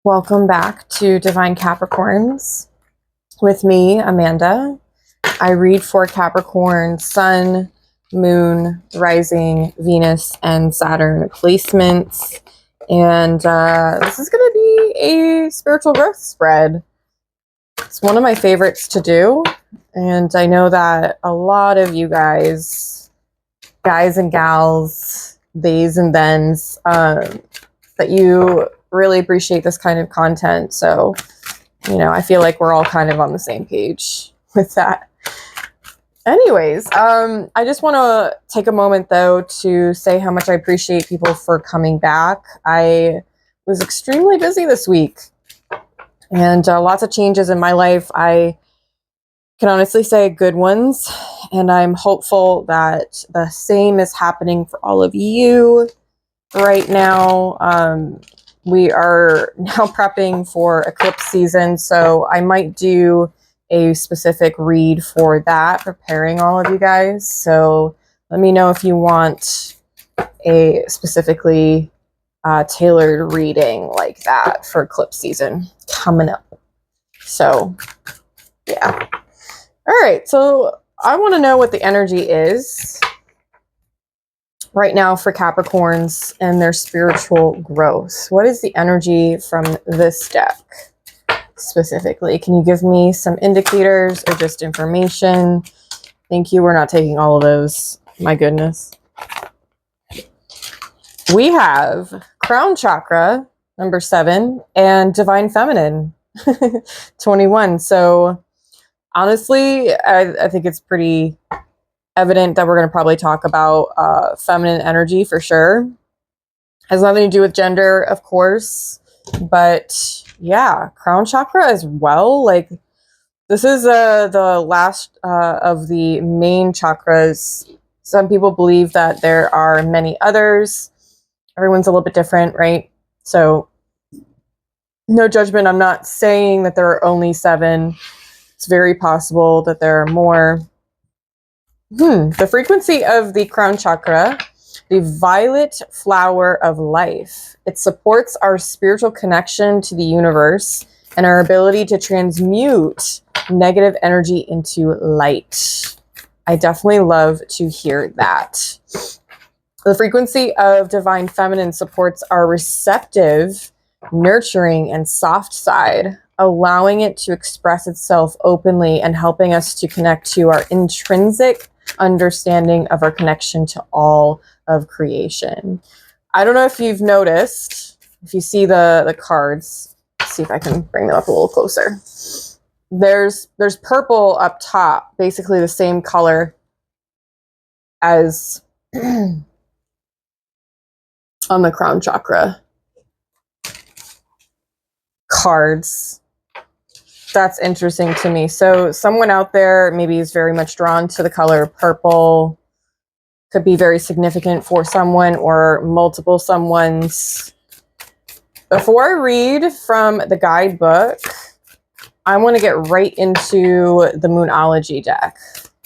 Welcome back to Divine Capricorns with me, Amanda. I read for Capricorn Sun, Moon, Rising, Venus, and Saturn placements. And this is going to be a spiritual growth spread. It's one of my favorites to do. And I know that a lot of you guys and gals, theys and thens, that you really appreciate this kind of content. So, I feel like we're all kind of on the same page with that. Anyways, I just want to take a moment though to say how much I appreciate people for coming back. I was extremely busy this week and lots of changes in my life. I can honestly say good ones, and I'm hopeful that the same is happening for all of you right now. We are now prepping for eclipse season, so I might do a specific read for that, preparing all of you guys. So let me know if you want a specifically tailored reading like that for eclipse season coming up. So, yeah. All right, so I want to know what the energy is right now for Capricorns and their spiritual growth. What is the energy from this deck specifically? Can you give me some indicators or just information? Thank you. We're not taking all of those. My goodness. We have Crown Chakra, number 7, and Divine Feminine, 21. So honestly, I think it's pretty evident that we're going to probably talk about feminine energy for sure. Has nothing to do with gender, of course, but yeah, crown chakra as well. Like, this is the last of the main chakras. Some people believe that there are many others. Everyone's a little bit different, right? So no judgment. I'm not saying that there are only 7. It's very possible that there are more. The frequency of the crown chakra, the violet flower of life. It supports our spiritual connection to the universe and our ability to transmute negative energy into light. I definitely love to hear that. The frequency of divine feminine supports our receptive, nurturing, and soft side, allowing it to express itself openly and helping us to connect to our intrinsic understanding of our connection to all of creation. I don't know if you've noticed, if you see the cards, let's see if I can bring them up a little closer. There's purple up top, basically the same color as on the crown chakra cards. That's interesting to me. So someone out there maybe is very much drawn to the color purple. Could be very significant for someone or multiple someones. Before I read from the guidebook, I want to get right into the Moonology deck,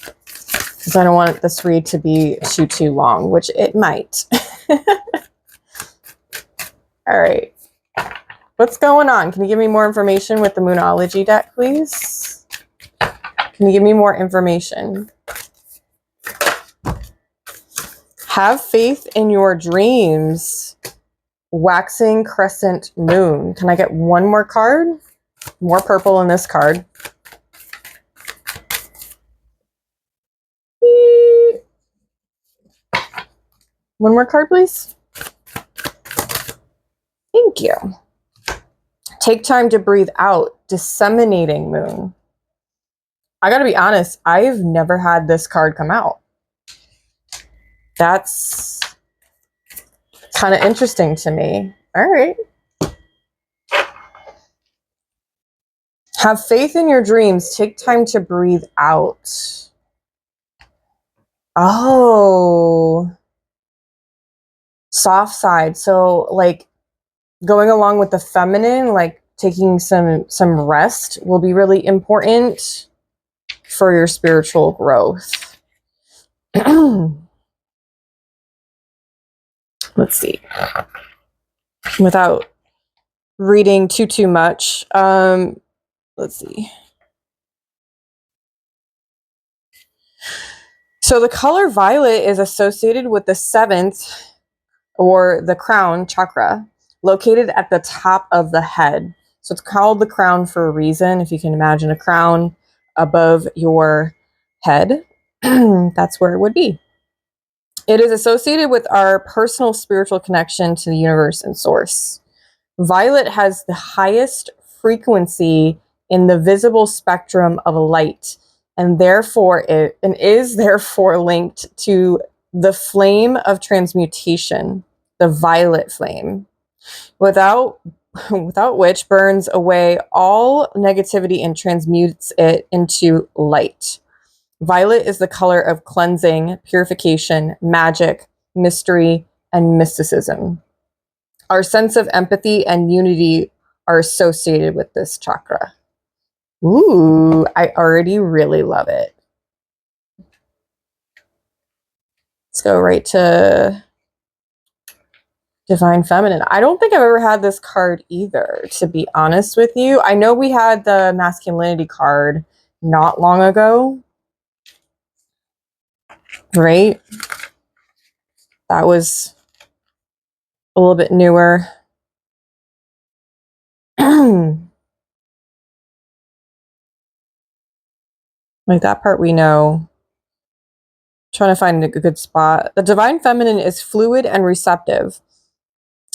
because I don't want this read to be too long, which it might. All right. What's going on? Can you give me more information with the Moonology deck, please? Can you give me more information? Have faith in your dreams. Waxing crescent moon. Can I get one more card? More purple in this card. One more card, please. Thank you. Take time to breathe out. Disseminating moon. I gotta be honest, I've never had this card come out. That's kind of interesting to me. All right. Have faith in your dreams. Take time to breathe out. Oh. Soft side. So, like, going along with the feminine, like taking some rest will be really important for your spiritual growth. Let's see. Without reading too much. Let's see. So the color violet is associated with the 7th, or the crown chakra, located at the top of the head. So it's called the crown for a reason. If you can imagine a crown above your head, that's where it would be. It is associated with our personal spiritual connection to the universe and source. Violet has the highest frequency in the visible spectrum of light, and therefore is therefore linked to the flame of transmutation, the violet flame, without which burns away all negativity and transmutes it into light. Violet is the color of cleansing, purification, magic, mystery, and mysticism. Our sense of empathy and unity are associated with this chakra. Ooh, I already really love it. Let's go right to Divine Feminine. I don't think I've ever had this card either, to be honest with you. I know we had the masculinity card not long ago, right? That was a little bit newer. Like that part we know. Trying to find a good spot. The Divine Feminine is fluid and receptive.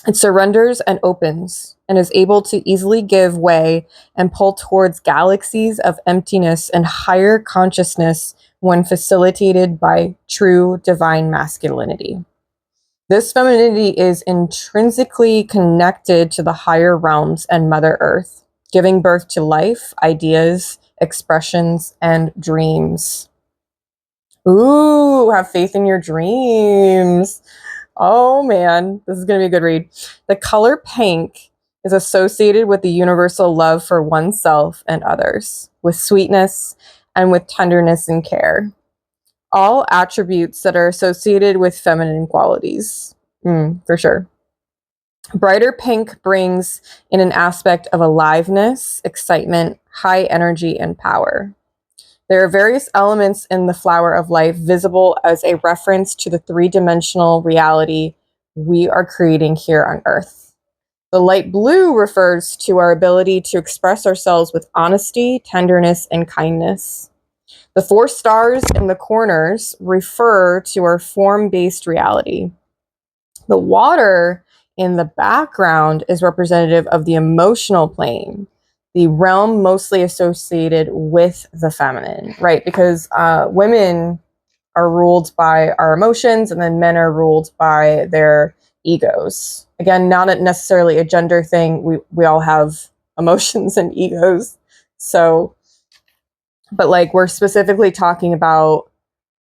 It surrenders and opens and is able to easily give way and pull towards galaxies of emptiness and higher consciousness when facilitated by true divine masculinity. This femininity is intrinsically connected to the higher realms and Mother Earth, giving birth to life, ideas, expressions, and dreams. Ooh, have faith in your dreams. Oh man, this is going to be a good read. The color pink is associated with the universal love for oneself and others, with sweetness and with tenderness and care. All attributes that are associated with feminine qualities, for sure. Brighter pink brings in an aspect of aliveness, excitement, high energy, and power. There are various elements in the flower of life visible as a reference to the three-dimensional reality we are creating here on Earth. The light blue refers to our ability to express ourselves with honesty, tenderness, and kindness. The 4 stars in the corners refer to our form-based reality. The water in the background is representative of the emotional plane, the realm mostly associated with the feminine, right? Because women are ruled by our emotions, and then men are ruled by their egos. Again, not necessarily a gender thing. We all have emotions and egos. So, but like we're specifically talking about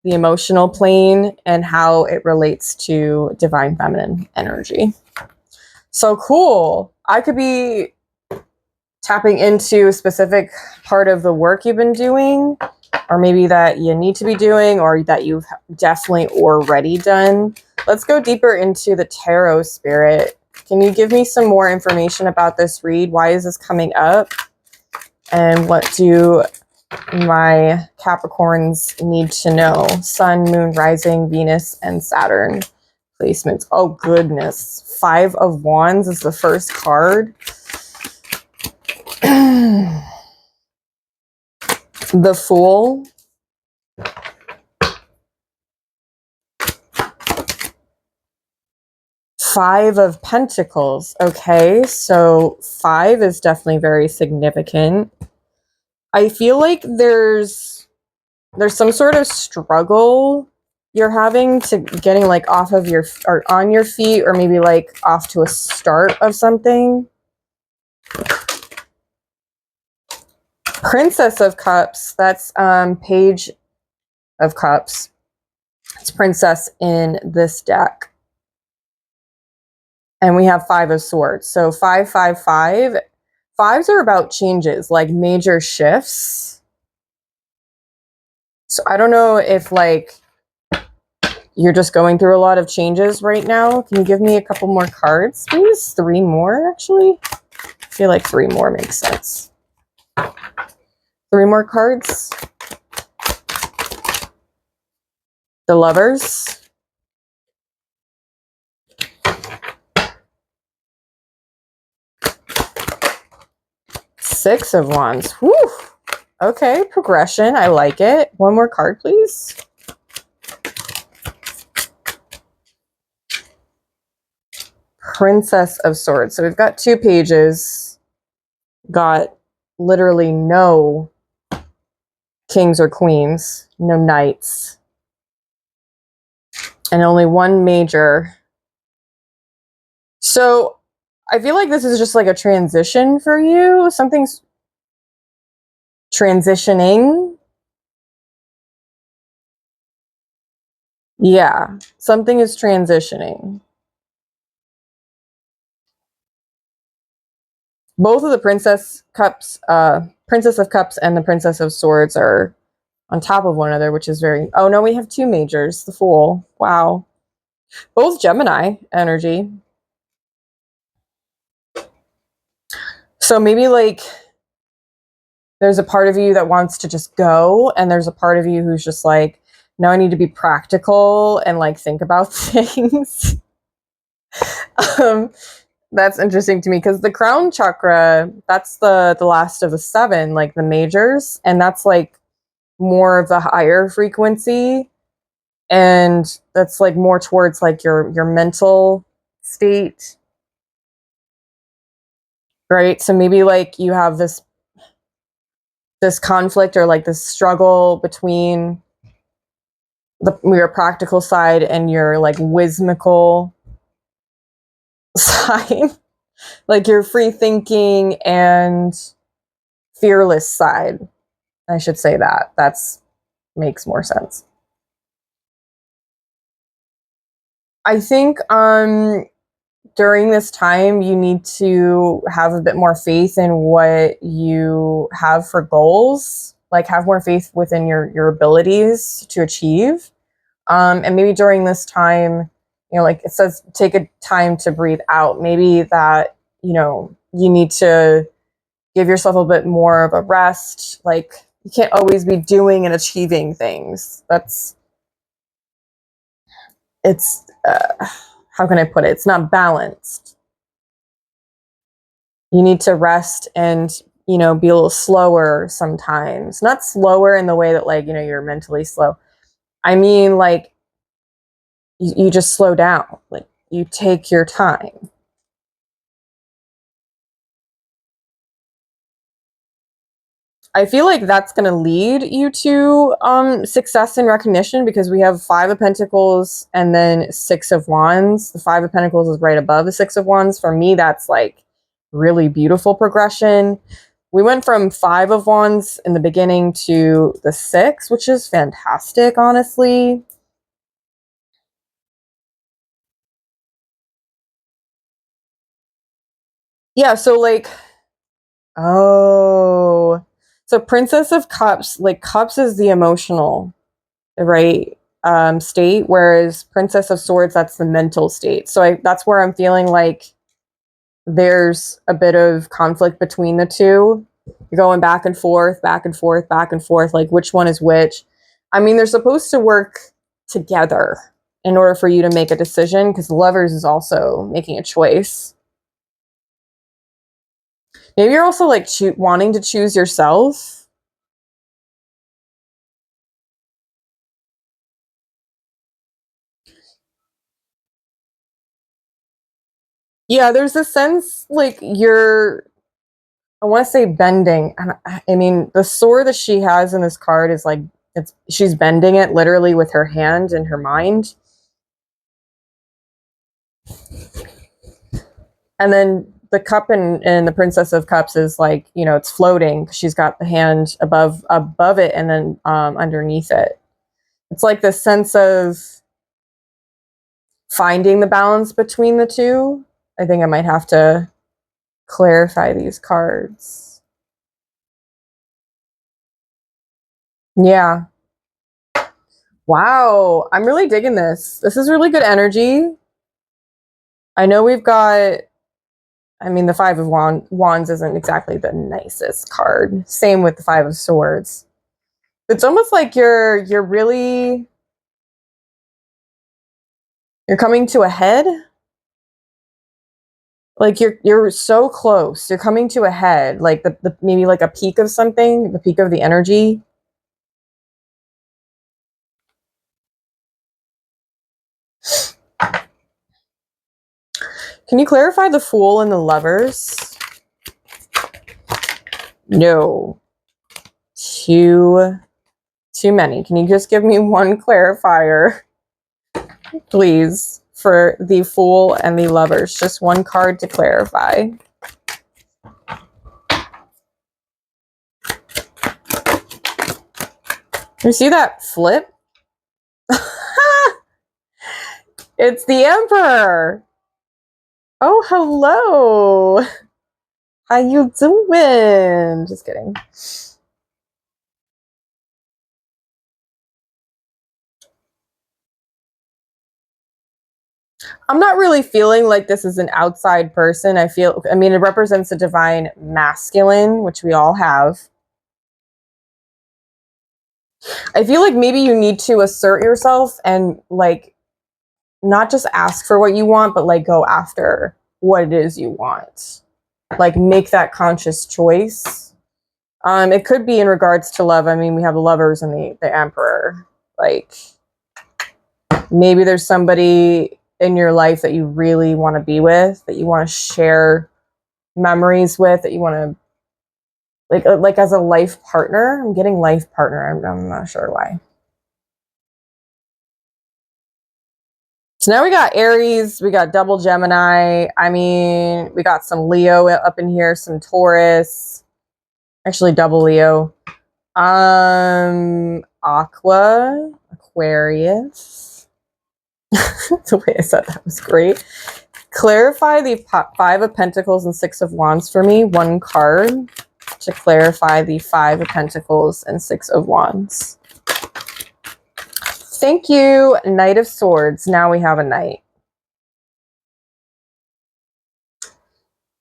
the emotional plane and how it relates to divine feminine energy. So cool. I could be tapping into a specific part of the work you've been doing, or maybe that you need to be doing, or that you've definitely already done. Let's go deeper into the tarot, Spirit. Can you give me some more information about this read? Why is this coming up? And what do my Capricorns need to know? Sun, Moon, Rising, Venus, and Saturn placements. Oh goodness. 5 of Wands is the first card. The Fool. Five of Pentacles. Okay, so 5 is definitely very significant. I feel like there's some sort of struggle you're having to getting like off of your, or on your feet, or maybe like off to a start of something. Princess of Cups, that's Page of Cups. It's Princess in this deck. And we have 5 of Swords. So 5, 5, 5. 5s are about changes, like major shifts. So I don't know if like you're just going through a lot of changes right now. Can you give me a couple more cards? Please, 3 more actually. feel like 3 more makes sense. 3 more cards. The Lovers. Six of Wands. Whew. Okay, progression. I like it. 1 more card, please. Princess of Swords. So we've got 2 pages. Got literally no kings or queens. No knights. And only 1 major. So I feel like this is just like a transition for you. Something's transitioning. Yeah, something is transitioning. Both of the Princess of Cups and the Princess of Swords are on top of one another, which is very... Oh, no, we have 2 majors. The Fool. Wow. Both Gemini energy. So maybe like there's a part of you that wants to just go, and there's a part of you who's just like, no, I need to be practical and like think about things. That's interesting to me because the crown chakra, that's the last of the 7, like the majors, and that's like more of the higher frequency, and that's like more towards like your mental state, right? So maybe like you have this conflict or like this struggle between your practical side and your like whimsical side, like your free thinking and fearless side. I should say that. That's makes more sense. I think during this time you need to have a bit more faith in what you have for goals, like have more faith within your abilities to achieve. And maybe during this time, you know, like it says, take a time to breathe out. Maybe that, you know, you need to give yourself a bit more of a rest. Like you can't always be doing and achieving things. It's, how can I put it? It's not balanced. You need to rest and, you know, be a little slower sometimes. Not slower in the way that like, you know, you're mentally slow. I mean, like, you just slow down. Like you take your time. I feel like that's going to lead you to success and recognition because we have 5 of Pentacles and then 6 of Wands. The 5 of Pentacles is right above the 6 of Wands. For me, that's like really beautiful progression. We went from 5 of Wands in the beginning to the 6, which is fantastic, honestly. Yeah, so like, oh, so Princess of Cups, like Cups is the emotional, right, state, whereas Princess of Swords, that's the mental state. So that's where I'm feeling like there's a bit of conflict between the two. You're going back and forth, back and forth, back and forth, like which one is which. I mean, they're supposed to work together in order for you to make a decision, because Lovers is also making a choice. Maybe you're also like wanting to choose yourself. Yeah, there's a sense like you're, I want to say bending. And I mean, the sword that she has in this card is like, she's bending it literally with her hand and her mind. And then the cup in the Princess of Cups is like, you know, it's floating. She's got the hand above it and then underneath it. It's like the sense of finding the balance between the two. I think I might have to clarify these cards. Yeah. Wow. I'm really digging this. This is really good energy. I know we've got I mean, the Five of Wands isn't exactly the nicest card. Same with the Five of Swords. It's almost like you're coming to a head. Like you're so close. You're coming to a head. Like the maybe like a peak of something, the peak of the energy. Can you clarify the Fool and the Lovers? No. Too many. Can you just give me one clarifier, please, for the Fool and the Lovers? Just one card to clarify. You see that flip? It's the Emperor. Oh, hello. How you doing? Just kidding. I'm not really feeling like this is an outside person. I mean, it represents the divine masculine, which we all have. I feel like maybe you need to assert yourself and like not just ask for what you want, but like go after what it is you want. Like make that conscious choice. It could be in regards to love. I mean, we have the Lovers and the Emperor. Like maybe there's somebody in your life that you really want to be with, that you want to share memories with, that you want to like as a life partner. I'm getting life partner. I'm not sure why. So now we got Aries, we got double Gemini. I mean, we got some Leo up in here, some Taurus, actually double Leo. Aqua, Aquarius. The way I said that was great. Clarify the Five of Pentacles and Six of Wands for me. One card to clarify the Five of Pentacles and Six of Wands. Thank you, Knight of Swords. Now we have a Knight.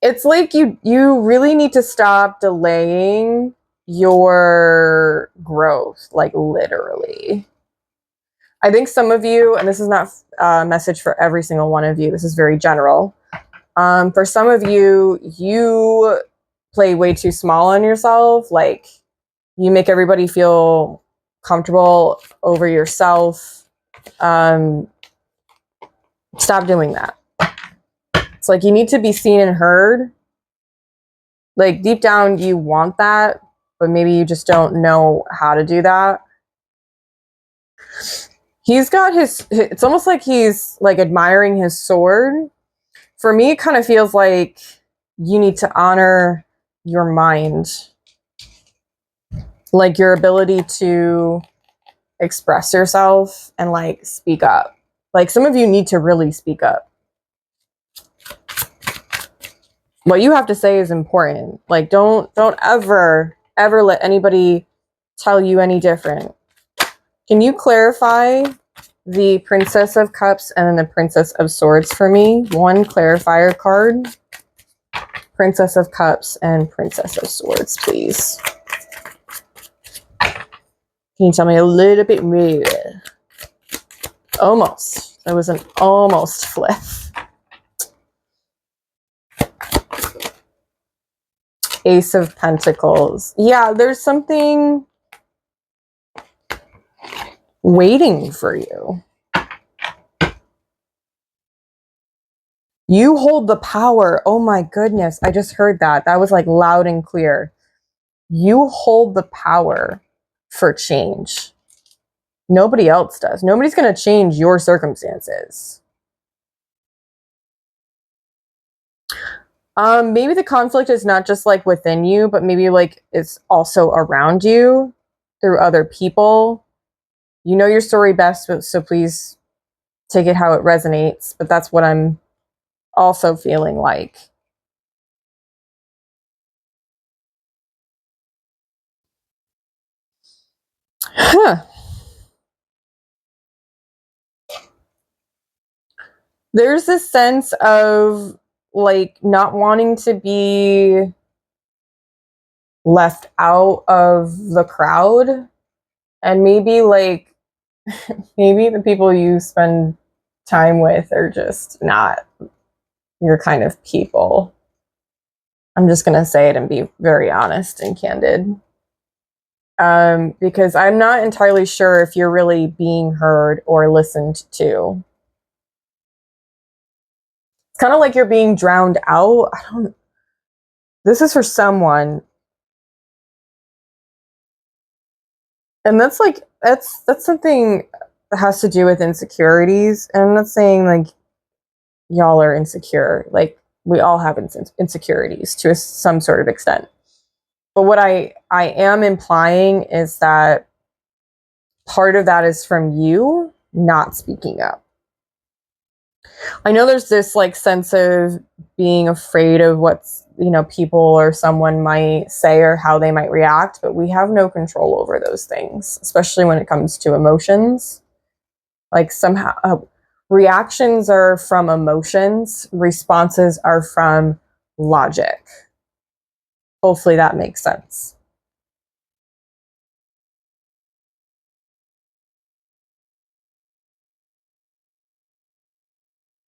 It's like you really need to stop delaying your growth, like literally. I think some of you, and this is not a message for every single one of you, this is very general. For some of you, you play way too small on yourself. Like you make everybody feel comfortable over yourself. Stop doing that. It's like you need to be seen and heard. Like deep down, you want that, but maybe you just don't know how to do that. He's got it's almost like he's like admiring his sword. For me, it kind of feels like you need to honor your mind, like your ability to express yourself and like speak up. Like some of you need to really speak up. What you have to say is important. Like don't ever let anybody tell you any different. Can you clarify the Princess of Cups and then the Princess of Swords for me? One clarifier card. Princess of Cups and Princess of Swords, please. Can you tell me a little bit more? Almost. That was an almost flip. Ace of Pentacles. Yeah, there's something waiting for you. You hold the power. Oh my goodness. I just heard that. That was like loud and clear. You hold the power for change. Nobody else does. Nobody's going to change your circumstances. Maybe the conflict is not just like within you, but maybe like it's also around you through other people. You know your story best, so please take it how it resonates. But that's what I'm also feeling like. Huh. There's this sense of like not wanting to be left out of the crowd, and maybe like maybe the people you spend time with are just not your kind of people. I'm just gonna say it and be very honest and candid. Because I'm not entirely sure if you're really being heard or listened to. It's kind of like you're being drowned out. This is for someone. And that's like, that's something that has to do with insecurities. And I'm not saying like y'all are insecure. Like we all have insecurities to some sort of extent. But what I am implying is that part of that is from you not speaking up. I know there's this like sense of being afraid of what's, people or someone might say or how they might react, but we have no control over those things, especially when it comes to emotions. Like somehow reactions are from emotions, responses are from logic. Hopefully that makes sense.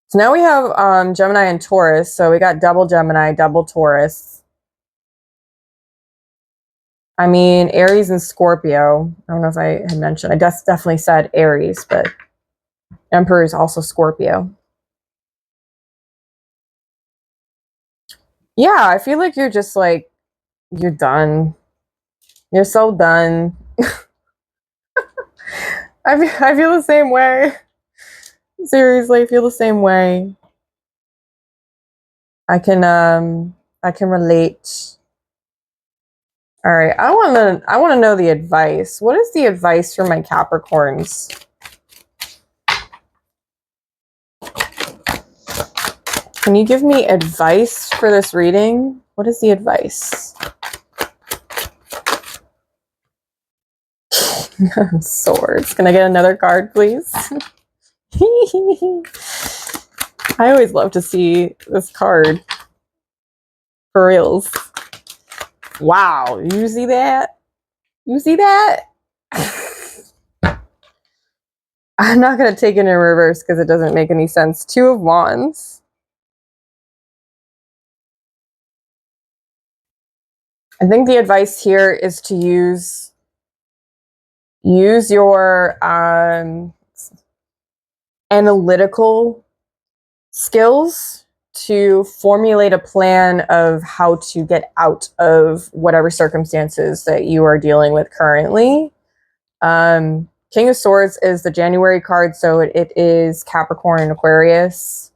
So now we have Gemini and Taurus. So we got double Gemini, double Taurus. I mean, Aries and Scorpio. I don't know if I had mentioned. I definitely said Aries, but Emperor is also Scorpio. Yeah, I feel like you're just like, you're done. You're so done. I feel the same way. Seriously, I feel the same way. I can relate. All right, I want to know the advice. What is the advice for my Capricorns? Can you give me advice for this reading? What is the advice? Swords. Can I get another card, please? I always love to see this card. For reals. Wow, you see that? You see that? I'm not going to take it in reverse because it doesn't make any sense. Two of Wands. I think the advice here is to use your analytical skills to formulate a plan of how to get out of whatever circumstances that you are dealing with currently. King of Swords is the January card, so it is Capricorn and Aquarius.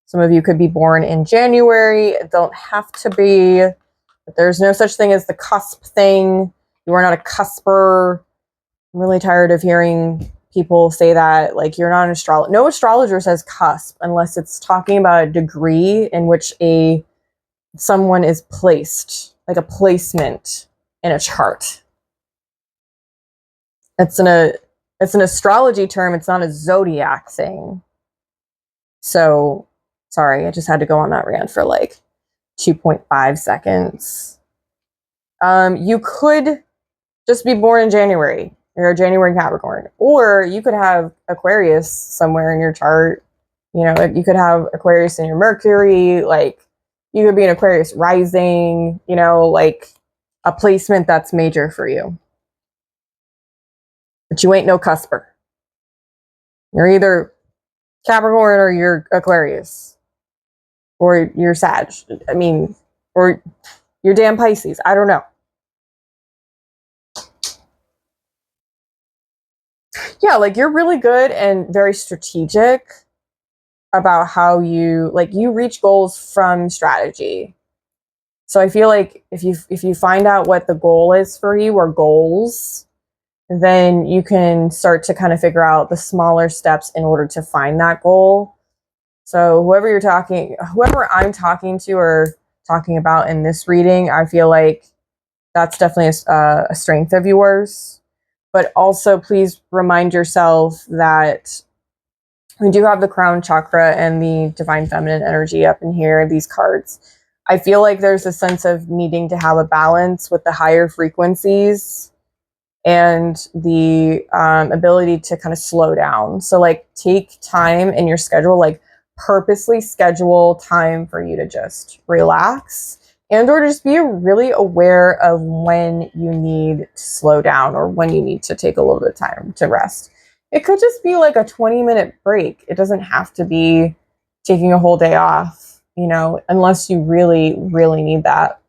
Some of you could be born in January. It don't have to be. But there's no such thing as the cusp thing. You are not a cusper. I'm really tired of hearing people say that. Like, you're not an astrologer. No astrologer says cusp unless it's talking about a degree in which someone is placed, like a placement in a chart. It's an astrology term. It's not a zodiac thing. So, sorry, I just had to go on that rant for like 2.5 seconds. You could just be born in January. You're a January Capricorn. Or you could have Aquarius somewhere in your chart. You could have Aquarius in your Mercury. Like, you could be an Aquarius rising, like a placement that's major for you. But you ain't no cusper. You're either Capricorn or you're Aquarius. Or you're Sag. I mean, or you're damn Pisces. I don't know. Yeah, like you're really good and very strategic about how you reach goals from strategy. So I feel like if you find out what the goal is for you or goals, then you can start to kind of figure out the smaller steps in order to find that goal. So whoever I'm talking to or talking about in this reading, I feel like that's definitely a strength of yours. But also please remind yourself that We do have the crown chakra and the divine feminine energy up in here, these cards. I feel like there's a sense of needing to have a balance with the higher frequencies and the ability to kind of slow down. So like take time in your schedule, like purposely schedule time for you to just relax and or just be really aware of when you need to slow down or when you need to take a little bit of time to rest. It could just be like a 20-minute break. It doesn't have to be taking a whole day off, you know, unless you really, really need that.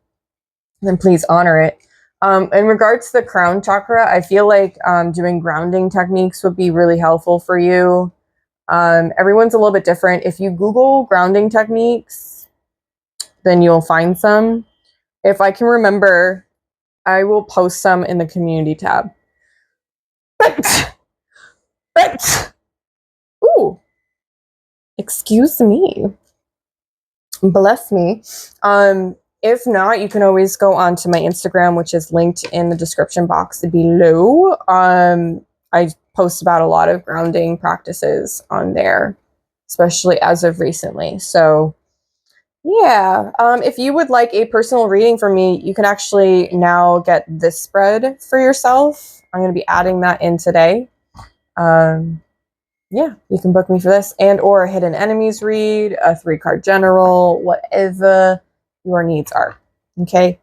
Then please honor it. In regards to the crown chakra, I feel like doing grounding techniques would be really helpful for you. Everyone's a little bit different. If you Google grounding techniques, then you'll find some. If I can remember, I will post some in the community tab. Ooh, excuse me. Bless me. If not, you can always go on to my Instagram, which is linked in the description box below. I post about a lot of grounding practices on there, especially as of recently. So yeah, if you would like a personal reading from me, you can actually now get this spread for yourself. I'm going to be adding that in today. Yeah, you can book me for this and or a hidden enemies read, a 3-card general, whatever your needs are. Okay.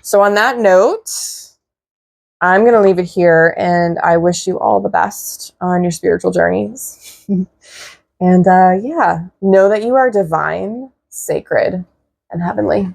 So on that note, I'm going to leave it here and I wish you all the best on your spiritual journeys. And yeah, know that you are divine, sacred, and heavenly.